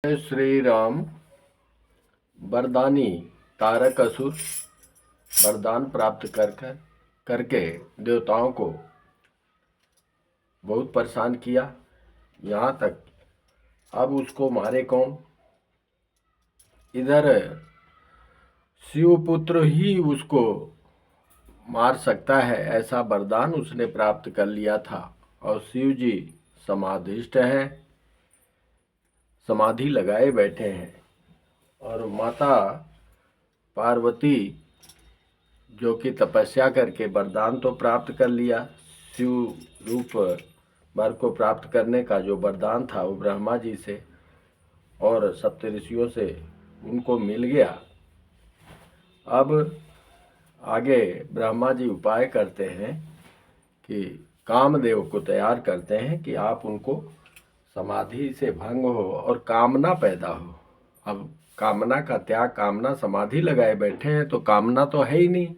जय श्री राम। वरदानी तारकासुर वरदान प्राप्त करके देवताओं को बहुत परेशान किया। यहाँ तक अब उसको मारे कौन? इधर शिवपुत्र ही उसको मार सकता है, ऐसा वरदान उसने प्राप्त कर लिया था। और शिव जी समाधिष्ठ हैं, समाधि लगाए बैठे हैं। और माता पार्वती जो कि तपस्या करके वरदान तो प्राप्त कर लिया, शिव रूप वर को प्राप्त करने का जो वरदान था वो ब्रह्मा जी से और सप्तऋषियों से उनको मिल गया। अब आगे ब्रह्मा जी उपाय करते हैं कि कामदेव को तैयार करते हैं कि आप उनको समाधि से भंग हो और कामना पैदा हो। अब कामना का त्याग, कामना समाधि लगाए बैठे हैं तो कामना तो है ही नहीं,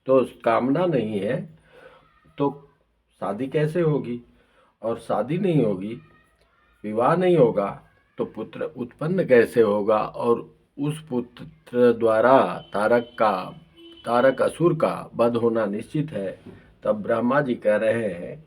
तो कामना नहीं है तो शादी कैसे होगी? और शादी नहीं होगी, विवाह नहीं होगा तो पुत्र उत्पन्न कैसे होगा? और उस पुत्र द्वारा तारक असुर का वध होना निश्चित है। तब ब्रह्मा जी कह रहे हैं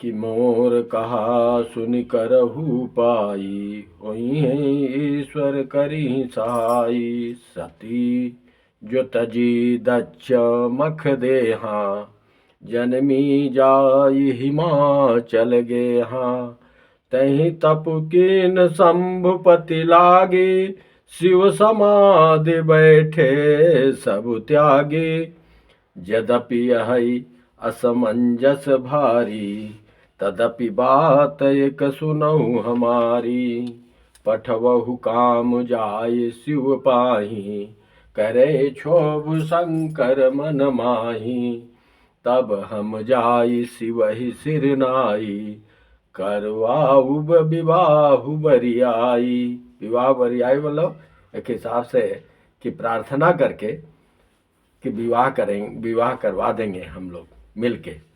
कि मोर कहा सुनि करहु पाई, ओहि ईश्वर करी सहाई। सती जो तजी दच्छ मख देहा, जनमी जाई हिमाचल गेहा। तहि तप कीन शंभुपति लागे, शिव समाधि बैठे सब त्यागे। यद्यपि यही असमंजस भारी, तदपि बात एक सुनऊ हमारी। पठवहु काम जाय शिव पाही, करे क्षोभ शंकर मन माही। तब हम जाई शिवहि सिर नाई, करवाऊ विवाहु बरियाई। विवाह बरियाई मतलब एक हिसाब से कि प्रार्थना करके कि विवाह करवा देंगे हम लोग मिलके।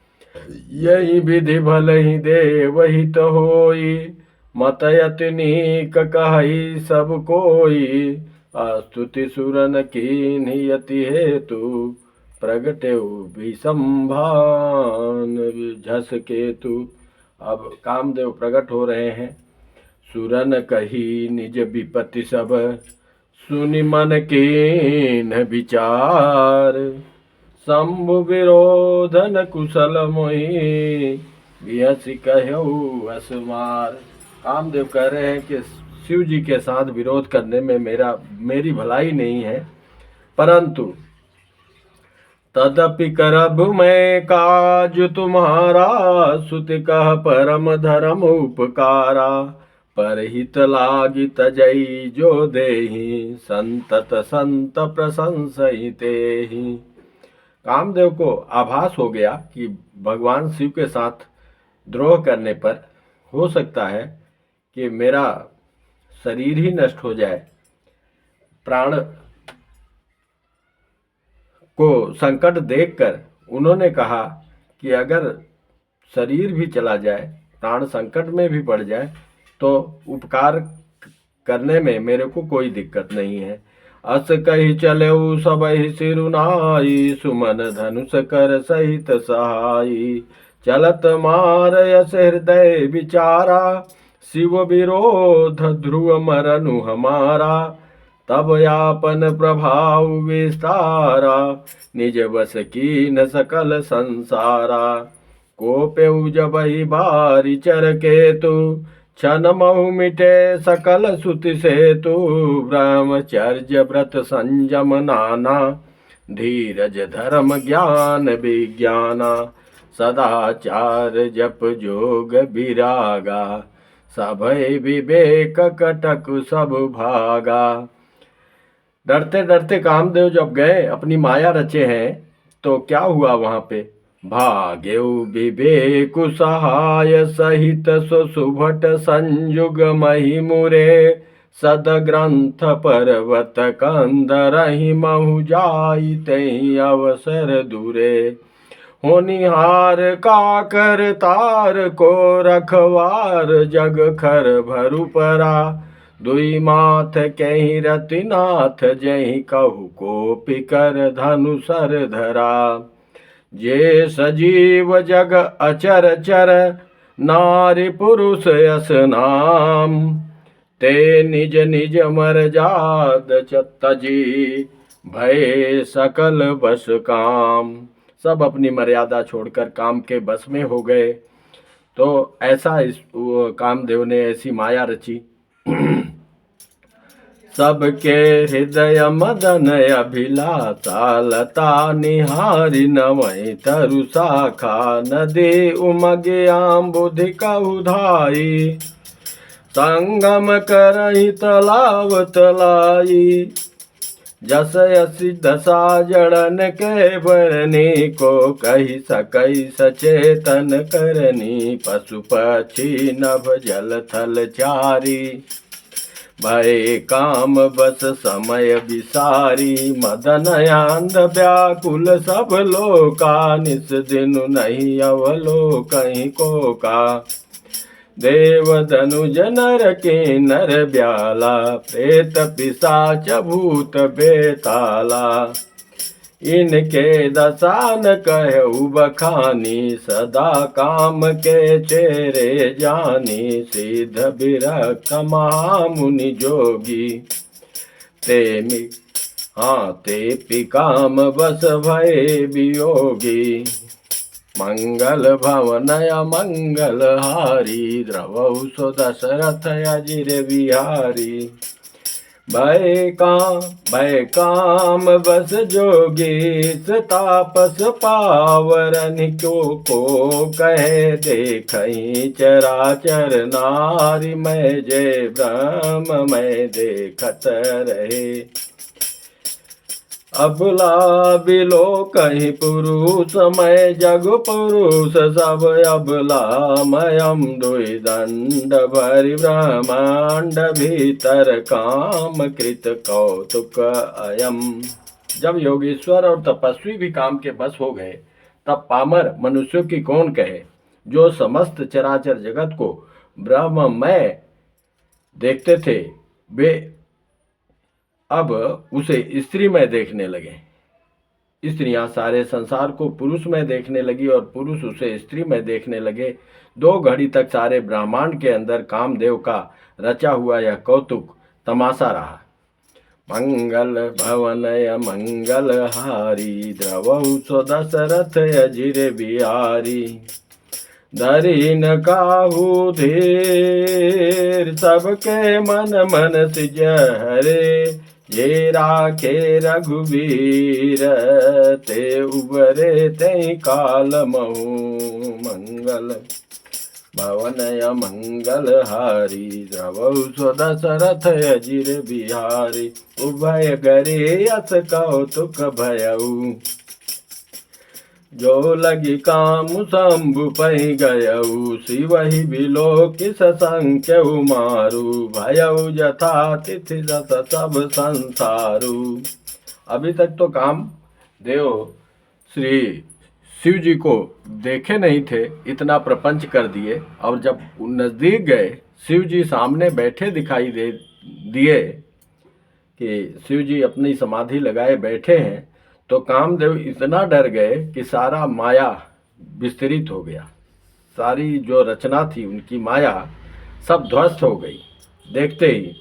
यही विधि भले ही दे वही तो होई, मत यतनीक कही सब कोई। स्तुति सुरन कीन यति हेतु, प्रगटे विसंभान झस केतु। अब कामदेव प्रकट हो रहे हैं। सुरन कही निज विपत्ति सब, सुनि मन कीन विचार। शंभु विरोधन कुशल मोहि, बिहसि कहऊ असमार। कामदेव कह रहे हैं कि शिव जी के साथ विरोध करने में मेरी भलाई नहीं है, परंतु तदपि करब मैं काज तुम्हारा। सुत कह परम धर्म उपकारा, परहित लागी तजई जो देहि। संतत संत प्रशंसहि तेहि। कामदेव को आभास हो गया कि भगवान शिव के साथ द्रोह करने पर हो सकता है कि मेरा शरीर ही नष्ट हो जाए। प्राण को संकट देखकर उन्होंने कहा कि अगर शरीर भी चला जाए, प्राण संकट में भी पड़ जाए, तो उपकार करने में मेरे को कोई दिक्कत नहीं है। अस कही चलेऊ सबहि सिरुनाई, सुमन धनुष कर सहित सहाई। चलत मारयस हृदय विचारा, शिव विरोध ध्रुव मरनु हमारा। तब यापन प्रभाव विस्तारा, निज बस कीन सकल संसारा। कोपेउ जबहि बारी चर केतु, क्षण महु मिटे सकल सुति सेतु। ब्रह्मचर्य व्रत संयम नाना, धीरज धर्म ज्ञान विज्ञाना। सदाचार जप जोग विरागा, सभय विवेक कटक सब भागा। डरते डरते कामदेव जब गए, अपनी माया रचे हैं, तो क्या हुआ वहां पे? भाग्यउ विवेक सहाय सहित, सुभट संयुग मही मुरे। सद ग्रंथ पर्वत कंदरहि महु जाई, तहि अवसर दूरे। होनिहार का कर तार को रखवार जग खर भरु परा। दुई माथ कहि रतिनाथ जहि कहु को पिकर धनु सर धरा। जे सजीव जग अचर चर नारी पुरुष यस नाम। ते निज निज मर जाद तजी भय सकल बस काम। सब अपनी मर्यादा छोड़कर काम के बस में हो गए। तो ऐसा इस कामदेव ने ऐसी माया रची। सबके हृदय मदन अभिलाषा लता निहारी नवै तरु शाखा। नदी उमगे आम्बुधि कहुधाई संगम करहि तलाव तलाई। जस यसी दशा जड़न के बरनी को कही सकई सचेतन करनी। पशु पक्षी नभ जल थल चारी भय काम बस समय विसारी। मदन आंध व्याकुल सब लोका निस दिनु नहीं अवलोकहि को का। देव धनुज नर के नर ब्याला प्रेत पिशाच भूत बेताला। इनके दशा न कहु बखानी सदा काम के चेरे जानी। सिद्ध विरक्त महामुनि जोगी ते पिकाम बस भय वियोगी। मंगल भवनय मंगल हारी द्रवहु सो दशरथ अजिर बिहारी। भय काम बस जोगी तापस पावरन को कहे। देखहि चराचर नारी मैं जय ब्रह्म मैं देखत रहे। अबला बिलो कहीं पुरुष मैं जग पुरुष सब। अबला मयम दुई दंड भरि ब्रह्मांड भीतर काम कृत कौतुक अयम। जब योगेश्वर और तपस्वी भी काम के बस हो गए तब पामर मनुष्यों की कौन कहे। जो समस्त चराचर जगत को ब्रह्ममय देखते थे वे अब उसे स्त्री में देखने लगे। स्त्रियां सारे संसार को पुरुष में देखने लगी और पुरुष उसे स्त्री में देखने लगे। 2 घड़ी तक सारे ब्रह्मांड के अंदर कामदेव का रचा हुआ यह कौतुक तमाशा रहा। मंगल भवनय मंगल हारी द्रवहु सो दशरथ अजिर बिहारी। धरि न काहू धीर सबके मन मन सिज हरे। ये राखे रघुवीर ते उबरे ते काल महु। मंगल भवनय मंगल हारी द्रवहु सो दशरथ अजिर बिहारी। उभय करे अस कौतुक भयउ जो लगी काम शंभु पै गयऊ। शिवहि बिलो किस संख्य मारू भयऊ जथा तिथि दत सब संसारू। अभी तक तो काम देव श्री शिव जी को देखे नहीं थे, इतना प्रपंच कर दिए। और जब नजदीक गए शिव जी सामने बैठे दिखाई दिए कि शिव जी अपनी समाधि लगाए बैठे हैं तो कामदेव इतना डर गए कि सारा माया विस्तृत हो गया। सारी जो रचना थी उनकी माया सब ध्वस्त हो गई। देखते ही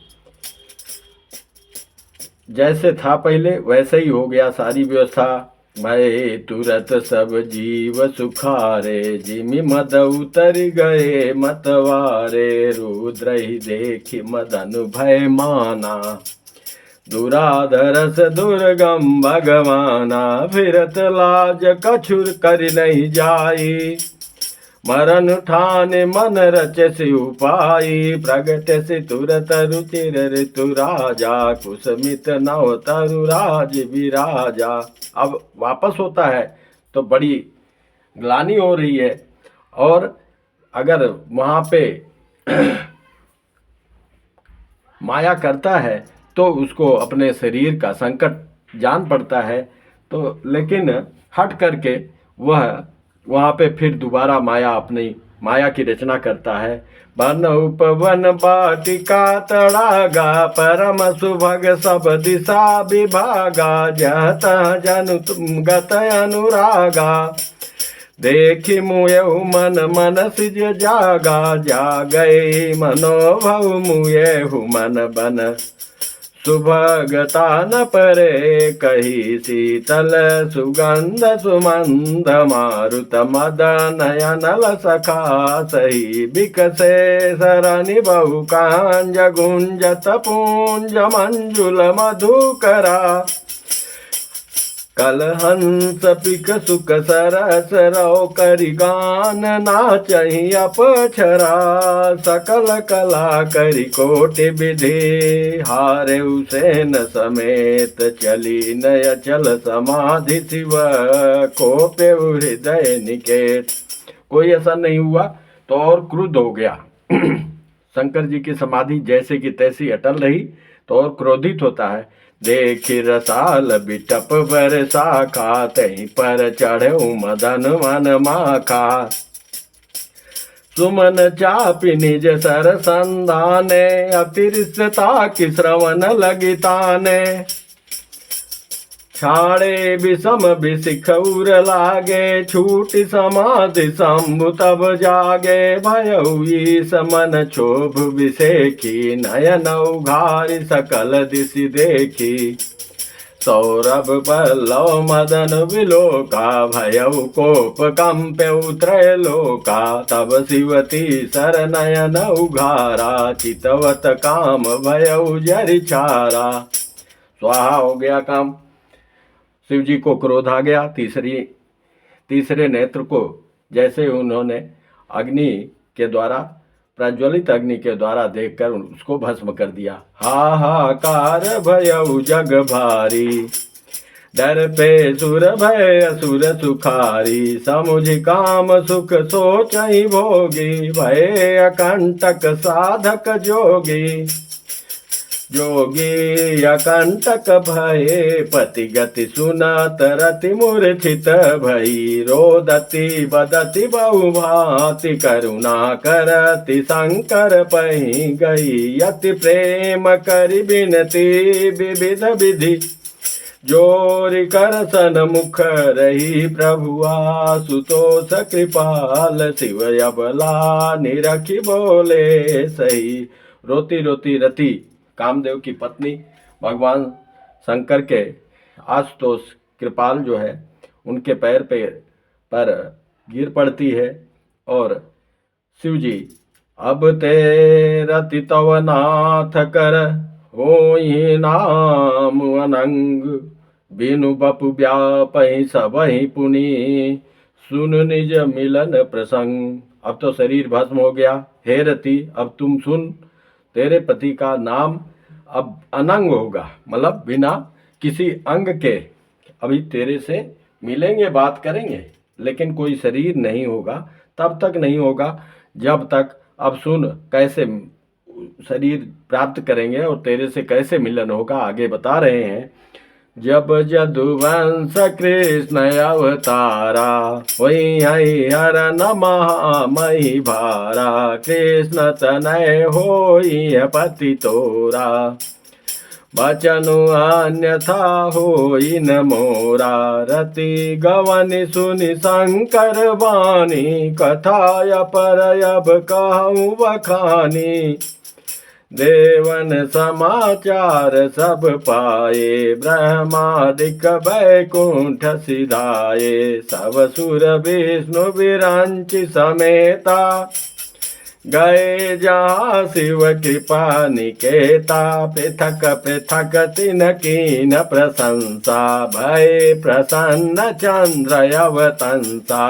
जैसे था पहले वैसे ही हो गया सारी व्यवस्था। भय तुरत सब जीव सुखारे जिमि मद उतर गए मतवारे। रुद्र ही देखि मदन भय माना दुराधरस दुर्गम भगवाना। फिरत लाज कछुर कर नहीं जाई मरण ठाने मन रचसि उपाई। प्रगट से तुरत रुचिर ऋतु राजा कुसमित नव तरु राज विराजा। अब वापस होता है तो बड़ी ग्लानि हो रही है। और अगर वहाँ पे माया करता है तो उसको अपने शरीर का संकट जान पड़ता है। तो लेकिन हट करके वह वहाँ पे फिर दोबारा माया अपनी माया की रचना करता है। वन उपवन बाटिका तड़ागा परम सुभग सब दिशा विभागा जह तह जनु तुम गत अनुरागा देखी मुयऊ मन मन सिज जागा जागई मनोभव मुयहु मन बन सुभगता न परे कही शीतल सुगंध सुमंद मारुत मद नयनल सखा सही बिकसे सरनि बहु कांज गुंजत पुंज मंजुल मधुकरा कलहंस पिक सुख सरस रौ करि गान नाचहि अपछरा सकल कला करि कोटि विधि हारे उसेन समेत चली नय चल समाधि शिव को पे हृदय निकेत। कोई ऐसा नहीं हुआ तो और क्रुद्ध हो गया। शंकर जी की समाधि जैसे की तैसी अटल रही तो और क्रोधित होता है। देखी रसाल बिटप बरसा खा तहीं पर चढ़े मदन मन माखा सुमन चापि निज सर संधाने अतिरिक्तता की श्रवण लगिताने छाड़े विषम विशिखौर लागे छूटि समाधि शंभु तब जागे भयई समन क्षोभ विषेखी नयन उघारि सकल दिशि देखी सौरभ पल्लव मदन विलोका भयउ कोप कंप्यउ त्रैलोका तब शिवती सर नयन उघारा चितवत काम भयउ जरि छारा। स्वाहा हो गया काम। शिव जी को क्रोध आ गया। तीसरे नेत्र को जैसे उन्होंने अग्नि के द्वारा प्रज्वलित अग्नि के द्वारा देखकर उसको भस्म कर दिया। हाहाकार भयउ जग भारी डर पे सुर भय असुर सुखारी समुझ काम सुख सोचहि भोगी भय अकंटक साधक जोगी जोगी अकंटक भये पति गति सुनत रति मूर्छित भई रोदति बदति बहु भांति करुणा करति शंकर पहि गई यति प्रेम करि बिनती विविध विधि जोरि कर सन्मुख रही प्रभु आशुतोष कृपाल शिव अबला निरखी बोले सही। रोती रोती रति कामदेव की पत्नी भगवान शंकर के आशुतोष कृपाल जो है उनके पैर पर गिर पड़ती है और शिव जी अब ते रति तव नाथ कर होई नाम अनंग बिनु बपु व्यापहि सबहि पुनि सुन निज मिलन प्रसंग। अब तो शरीर भस्म हो गया। हे रति अब तुम सुन, तेरे पति का नाम अब अनंग होगा, मतलब बिना किसी अंग के अभी तेरे से मिलेंगे, बात करेंगे, लेकिन कोई शरीर नहीं होगा। तब तक नहीं होगा जब तक, अब सुन कैसे शरीर प्राप्त करेंगे और तेरे से कैसे मिलन होगा, आगे बता रहे हैं। जब जदुवंश कृष्ण अवतारा वही हर नमः भारा कृष्ण तनय होई पति तोरा बचनु अन्यथा होई न मोरा रति गवन सुनि शंकर वाणी कथाय पर अब कहूँ बखानी देवन समाचार सब पाए ब्रह्मादिक वैकुंठ सिधाए सब सुर विष्णु विरंचि समेता गए जहाँ शिव कृपा निकेता पृथक पृथक तिन कीन प्रशंसा भय प्रसन्न चंद्र अवतंसा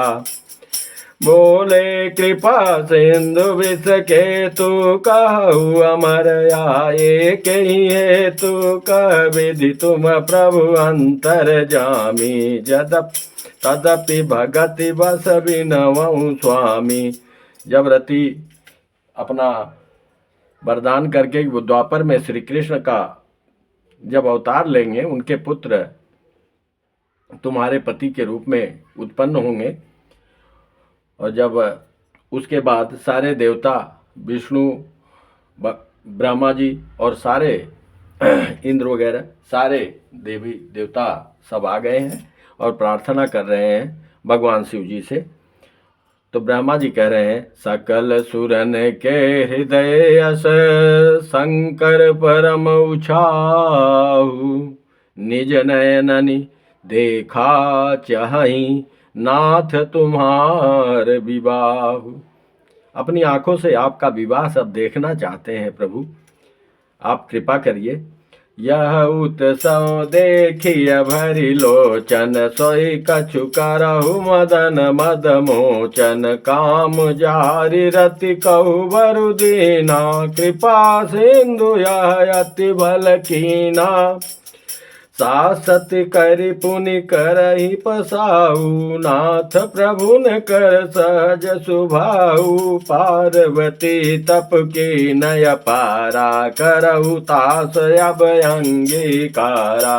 बोले कृपा सिंधु विष के तू कहु अमर आए के हेतु कह विधि तुम प्रभु अंतर जामी जदप तदपि भगति बस बिनवं स्वामी। जब रति अपना वरदान करके वो द्वापर में श्री कृष्ण का जब अवतार लेंगे, उनके पुत्र तुम्हारे पति के रूप में उत्पन्न होंगे। और जब उसके बाद सारे देवता, विष्णु, ब्रह्मा जी और सारे इंद्र वगैरह सारे देवी देवता सब आ गए हैं और प्रार्थना कर रहे हैं भगवान शिव जी से। तो ब्रह्मा जी कह रहे हैं, सकल सुरन के हृदय अस शंकर परम उछाहु, निज नयननि देखा चाहि नाथ तुम्हार विवाह। अपनी आंखों से आपका विवाह सब देखना चाहते हैं प्रभु, आप कृपा करिए। यह उत्सव देखिय भरि लोचन, सोई कछु करहु मदन मद मोचन। काम जारि रति कहु बरु दीना, कृपा सिंधु यह अति बल कीना। सासत करि पुनि करहि पसाऊ, नाथ प्रभुन कर सहज सुभाऊ। पार्वती तप की नय पारा, करहु तास अब अंगीकारा।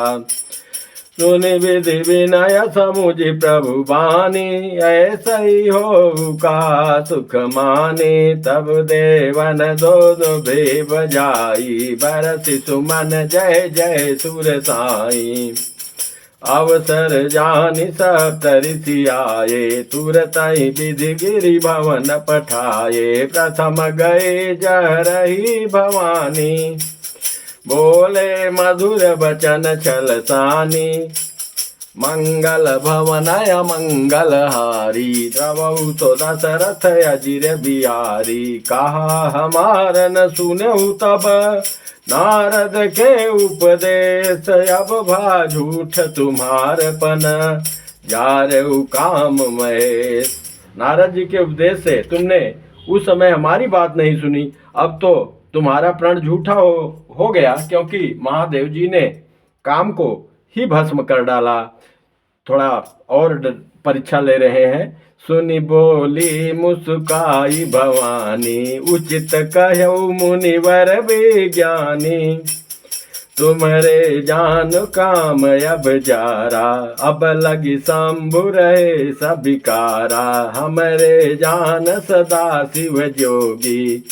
सुनि विधि विनय समुझि प्रभु बानी, ऐसा ही हो का सुख माने। तब देवन दोनों भी बजाई, बरसि सुमन जय जय सुर साई। अवसर जानि सप्तऋषि आए, तुरत ही विधि गिरि भवन पठाए। प्रथम गए जहरही भवानी, बोले मधुर बचन छल सानी। मंगल भवनय मंगल हारी, द्रवहु तो दशरथ अजिर बिहारी। कहा हमार न सुनहु तब, नारद के उपदेश। अब भा झूठ तुम्हारपन, जारहु काम महेश। नारद जी के उपदेश से तुमने उस समय हमारी बात नहीं सुनी, अब तो तुम्हारा प्रण झूठा हो गया, क्योंकि महादेव जी ने काम को ही भस्म कर डाला। थोड़ा और परीक्षा ले रहे हैं। सुनि बोली मुस्काई भवानी, उचित कहऊ मुनिवर विज्ञानी। तुम्हारे जान काम अब जारा, अब लगी शंभु रहे सबिकारा। हमरे जान सदा शिव जोगी,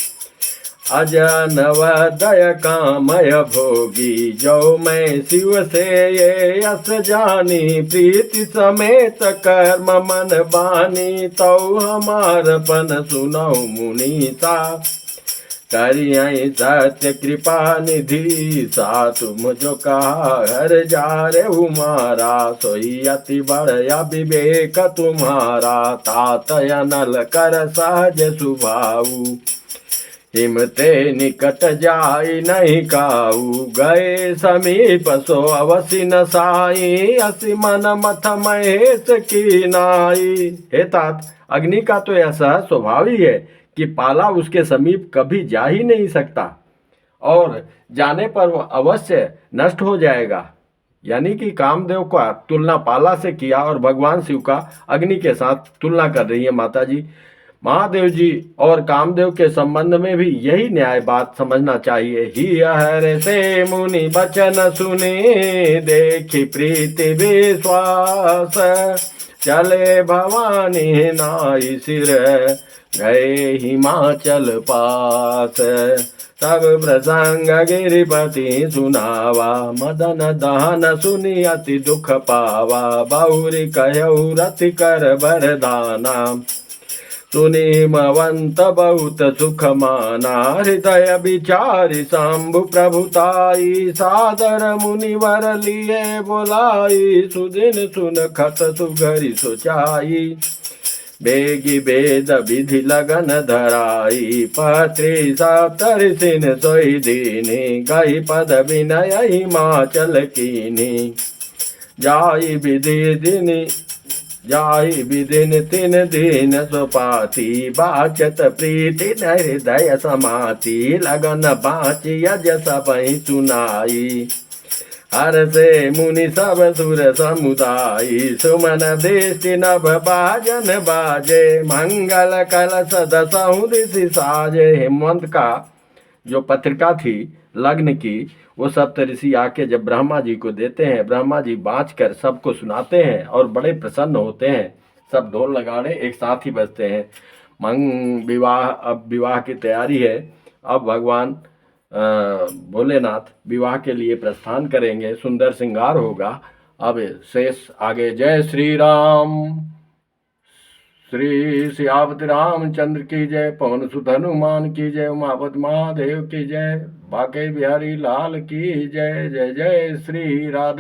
अजनवदय कामय भोगी। जो मैं शिव से ये यस जानी, प्रीति समेत कर्म मन बानी। तो हमार पन सुनौ मुनीसा, करियई सत्य कृपा निधि सा। तुम जो कहा हर जारे उमारा, सोई अति बड़या विवेक तुम्हारा। तात अनल कर सहज सुभाऊ, हिमते निकट जाई नहीं काऊ। गए समीप सो अवसि न साई, असि मन मथ महेश की नाई। हे तात, अग्नि का तो ऐसा स्वभाव ही है कि पाला उसके समीप कभी जा ही नहीं सकता, और जाने पर वह अवश्य नष्ट हो जाएगा। यानी कि कामदेव का तुलना पाला से किया और भगवान शिव का अग्नि के साथ तुलना कर रही है माता जी। महादेव जी और कामदेव के संबंध में भी यही न्याय बात समझना चाहिए। ही हर से मुनि बचन सुने, देखी प्रीति विश्वास। चले भवानी नाई सिर, गए हिमाचल पास। तब प्रसंग गिरिपति सुनावा, मदन दहन सुनि अति दुख पावा। बहुरी कहऊ रति कर बरदाना, सुनि मवंत बहुत सुख माना। हृदय विचारि शंभु प्रभुताई, सादर मुनिवर लिए बोलाई। सुदिन सुन खत सुगरि सोचाई, बेगी वेद विधि लगन धराई। पत्री सप्तऋषिन सोई दीनी, गई पद विनय हिमाचल कीनी। जाई विदिन तीन दिन सुपाति, बाचत प्रीति हृदय समाति। लगन बाची यज सबहि सुनाई, हर से मुनि सब सुर समुदायी। सुमन दृष्टि नभ बाजन बाजे, मंगल कलश दसहु दिशि साजे। हेमंत का जो पत्रिका थी लग्न की, वो सप्तऋषि आके जब ब्रह्मा जी को देते हैं, ब्रह्मा जी बाँच कर सबको सुनाते हैं और बड़े प्रसन्न होते हैं। सब ढोल नगाड़े एक साथ ही बजते हैं। विवाह, अब विवाह की तैयारी है। अब भगवान भोलेनाथ विवाह के लिए प्रस्थान करेंगे, सुंदर श्रृंगार होगा। अब शेष आगे। जय श्री राम, श्री सियावत रामचंद्र की जय, पवन सुत हनुमान की जय, उमापति महादेव की जय, बाके बिहारी लाल की जय। जय जय श्री राधे।